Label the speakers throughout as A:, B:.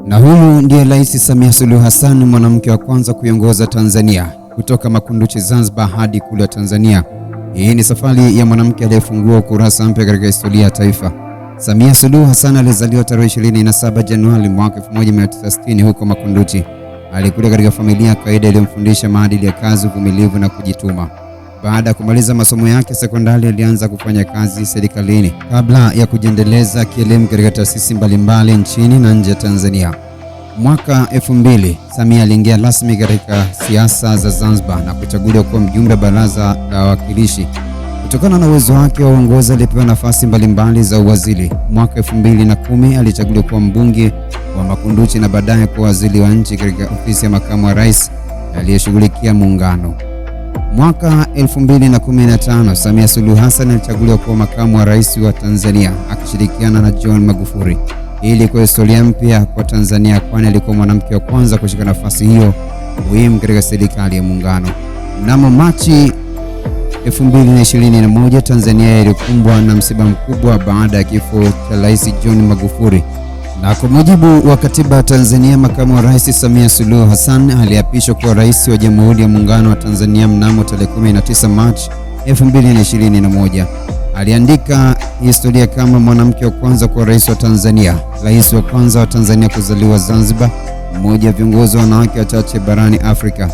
A: Na huyu ndiye Rais Samia Suluhu Hassan, mwanamke wa kwanza kuiongoza Tanzania kutoka Makunduchi Zanzibar hadi kule Tanzania. Hii ni safari ya mwanamke aliyefungua ukurasa mpya katika historia ya taifa. Samia Suluhu Hassan alizaliwa tarehe 27 Januari mwaka 1960 huko Makunduchi. Alikulia katika familia ya kawaida iliyomfundisha maadili ya kazi, uvumilivu na kujituma. Baada ya kumaliza masomo yake sekondari, alianza kufanya kazi serikalini kabla ya kujiendeleza kielimu katika taasisi mbalimbali nchini na nje ya Tanzania. Mwaka 2000, Samia aliingia rasmi katika siasa za Zanzibar na kuchaguliwa kuwa mjumbe wa Baraza la Wawakilishi. Kutokana na uwezo wake wa uongozi, alipewa nafasi mbalimbali za uwaziri. Mwaka 2010 alichaguliwa kuwa mbunge wa Makunduchi na baadaye kuwa waziri wa nchi katika ofisi ya makamu wa rais aliyeshughulikia muungano. Mwaka 2015, Samia Suluhu Hassan alichaguliwa kuwa makamu wa rais wa Tanzania akishirikiana na John Magufuli. Hii ilikuwa historia mpya kwa Tanzania, kwani alikuwa mwanamke wa kwanza kushika nafasi hiyo muhimu katika serikali ya muungano. Mnamo Machi 2021, Tanzania ilikumbwa na msiba mkubwa baada ya kifo cha Rais John Magufuli. Na kwa mujibu wa katiba ya Tanzania, makamu wa rais Samia Suluhu Hassan aliapishwa kuwa rais wa Jamhuri ya Muungano wa Tanzania mnamo tarehe 19 Machi 2021. Aliandika historia kama mwanamke wa kwanza kuwa rais wa Tanzania, rais wa kwanza wa Tanzania kuzaliwa Zanzibar, mmoja wa viongozi wanawake wachache barani Afrika.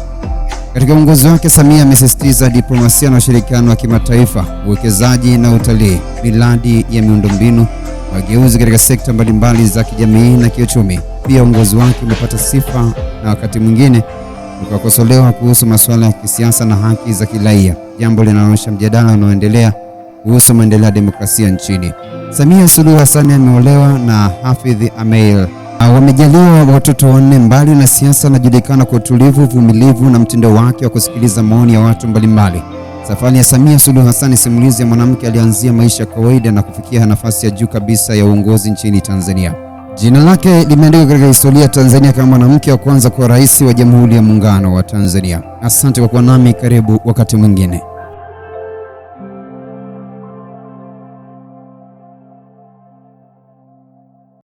A: Katika uongozi wake, Samia amesisitiza diplomasia na ushirikiano wa kimataifa, uwekezaji na utalii, miradi ya miundombinu, mageuzi katika sekta mbalimbali za kijamii na kiuchumi. Pia uongozi wake umepata sifa na wakati mwingine ukakosolewa kuhusu masuala ya kisiasa na haki za kiraia, jambo linaloonyesha mjadala unaoendelea kuhusu maendeleo ya demokrasia nchini. Samia Suluhu Hassan ameolewa na Hafidh Ameir. Wamejaliwa watoto wanne. Mbali na siasa, anajulikana kwa utulivu, uvumilivu na mtindo wake wa kusikiliza maoni ya watu mbalimbali. Safari ya Samia Suluhu Hassan, simulizi ya mwanamke alianzia maisha ya kawaida na kufikia nafasi ya juu kabisa ya uongozi nchini Tanzania. Jina lake limeandikwa katika historia ya Tanzania kama mwanamke wa kwanza kuwa rais wa Jamhuri ya Muungano wa Tanzania. Asante kwa kuwa nami, karibu wakati mwingine.